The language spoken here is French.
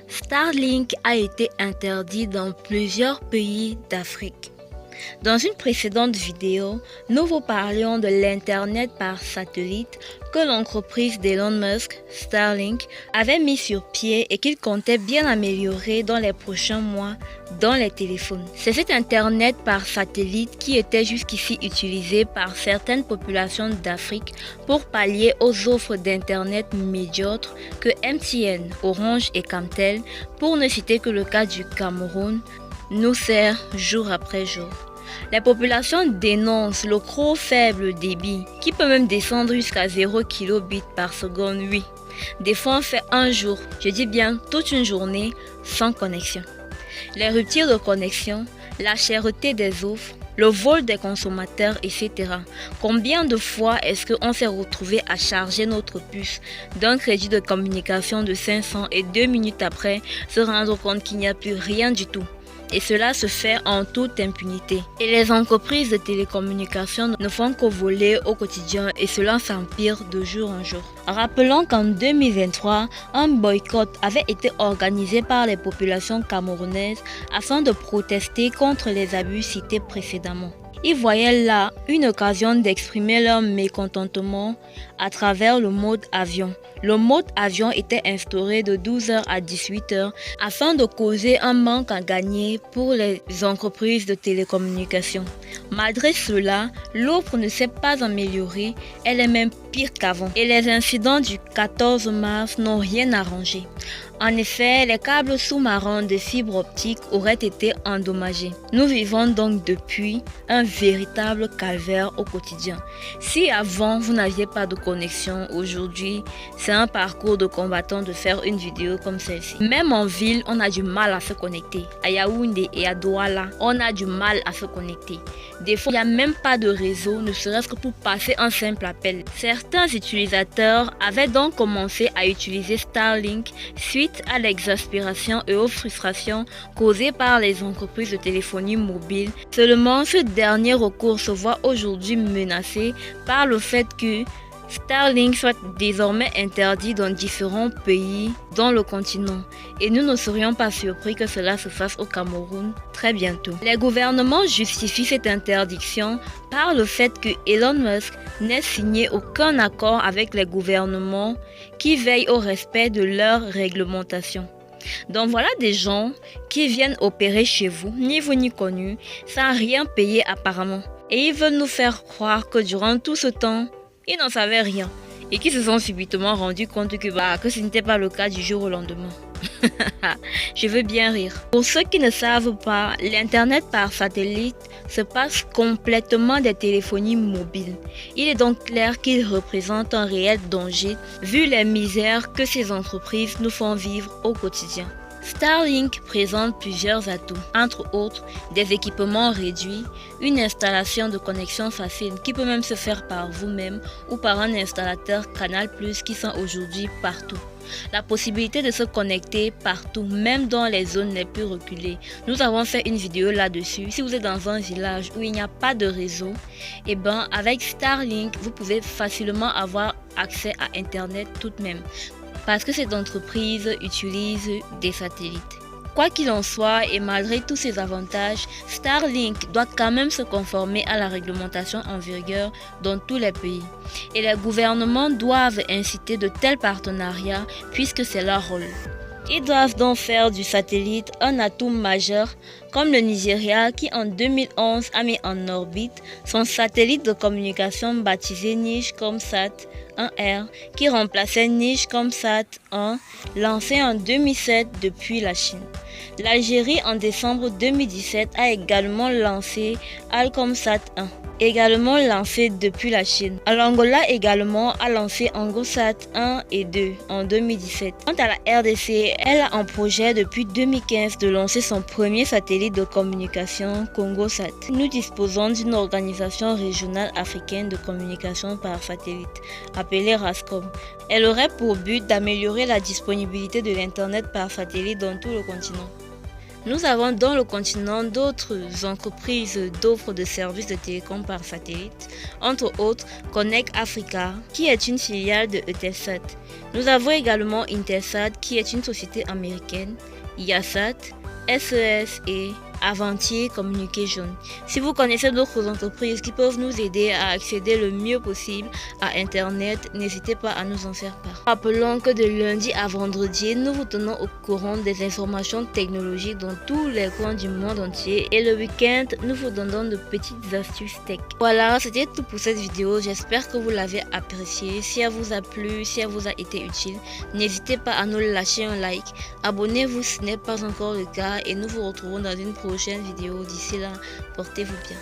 Starlink a été interdit dans plusieurs pays d'Afrique. Dans une précédente vidéo, nous vous parlions de l'Internet par satellite que l'entreprise d'Elon Musk, Starlink, avait mis sur pied et qu'il comptait bien améliorer dans les prochains mois dans les téléphones. C'est cet Internet par satellite qui était jusqu'ici utilisé par certaines populations d'Afrique pour pallier aux offres d'Internet médiocres que MTN, Orange et Camtel, pour ne citer que le cas du Cameroun, nous sert jour après jour. Les populations dénoncent le trop faible débit, qui peut même descendre jusqu'à 0 kbps par seconde, oui. Des fois on fait un jour, je dis bien toute une journée, sans connexion. Les ruptures de connexion, la cherté des offres, le vol des consommateurs, etc. Combien de fois est-ce qu'on s'est retrouvé à charger notre puce d'un crédit de communication de 500 et 2 minutes après se rendre compte qu'il n'y a plus rien du tout? Et cela se fait en toute impunité. Et les entreprises de télécommunications ne font que voler au quotidien et cela s'empire de jour en jour. Rappelons qu'en 2023, un boycott avait été organisé par les populations camerounaises afin de protester contre les abus cités précédemment. Ils voyaient là une occasion d'exprimer leur mécontentement à travers le mode avion. Le mode avion était instauré de 12h à 18h afin de causer un manque à gagner pour les entreprises de télécommunications. Malgré cela, l'offre ne s'est pas améliorée, elle est même pire qu'avant. Et les incidents du 14 mars n'ont rien arrangé. En effet, les câbles sous-marins de fibre optique auraient été endommagés. Nous vivons donc depuis un véritable calvaire au quotidien. Si avant vous n'aviez pas de connexion, aujourd'hui c'est un parcours de combattant de faire une vidéo comme celle-ci. Même en ville, on a du mal à se connecter. À Yaoundé et à Douala, on a du mal à se connecter. Des fois, il n'y a même pas de réseau, ne serait-ce que pour passer un simple appel. Certains utilisateurs avaient donc commencé à utiliser Starlink suite à l'exaspération et aux frustrations causées par les entreprises de téléphonie mobile. Seulement, ce dernier recours se voit aujourd'hui menacé par le fait que Starlink soit désormais interdit dans différents pays dans le continent et nous ne serions pas surpris que cela se fasse au Cameroun très bientôt. Les gouvernements justifient cette interdiction par le fait que Elon Musk n'ait signé aucun accord avec les gouvernements qui veillent au respect de leurs réglementations. Donc voilà des gens qui viennent opérer chez vous, ni vous ni connu, sans rien payer apparemment. Et ils veulent nous faire croire que durant tout ce temps, ils n'en savaient rien et qui se sont subitement rendus compte que ce n'était pas le cas du jour au lendemain. Je veux bien rire. Pour ceux qui ne savent pas, l'Internet par satellite se passe complètement des téléphonies mobiles. Il est donc clair qu'il représente un réel danger vu les misères que ces entreprises nous font vivre au quotidien. Starlink présente plusieurs atouts, entre autres des équipements réduits, une installation de connexion facile qui peut même se faire par vous-même ou par un installateur Canal+ qui sont aujourd'hui partout. La possibilité de se connecter partout, même dans les zones les plus reculées. Nous avons fait une vidéo là-dessus. Si vous êtes dans un village où il n'y a pas de réseau, avec Starlink, vous pouvez facilement avoir accès à Internet tout de même. Parce que cette entreprise utilise des satellites. Quoi qu'il en soit et malgré tous ces avantages, Starlink doit quand même se conformer à la réglementation en vigueur dans tous les pays. Et les gouvernements doivent inciter de tels partenariats puisque c'est leur rôle. Ils doivent donc faire du satellite un atout majeur, comme le Nigeria qui en 2011 a mis en orbite son satellite de communication baptisé Nigcomsat 1R qui remplaçait Nigcomsat 1 lancé en 2007 depuis la Chine. L'Algérie en décembre 2017 a également lancé Alcomsat 1, également lancé depuis la Chine. L'Angola également a lancé Angosat 1 et 2 en 2017. Quant à la RDC, elle a en projet depuis 2015 de lancer son premier satellite de communication CongoSat. Nous disposons d'une organisation régionale africaine de communication par satellite, appelée RASCOM. Elle aurait pour but d'améliorer la disponibilité de l'Internet par satellite dans tout le continent. Nous avons dans le continent d'autres entreprises d'offres de services de télécom par satellite, entre autres Connect Africa, qui est une filiale de Eutelsat. Nous avons également Intelsat, qui est une société américaine, Yasat, SES et Avantier Communication. Si vous connaissez d'autres entreprises qui peuvent nous aider à accéder le mieux possible à Internet, n'hésitez pas à nous en faire part. Rappelons que de lundi à vendredi, nous vous tenons au courant des informations technologiques dans tous les coins du monde entier et le week-end, nous vous donnons de petites astuces tech. Voilà, c'était tout pour cette vidéo. J'espère que vous l'avez appréciée. Si elle vous a plu, si elle vous a été utile, n'hésitez pas à nous lâcher un like. Abonnez-vous si ce n'est pas encore le cas et nous vous retrouvons dans une prochaine vidéo. D'ici là, portez-vous bien.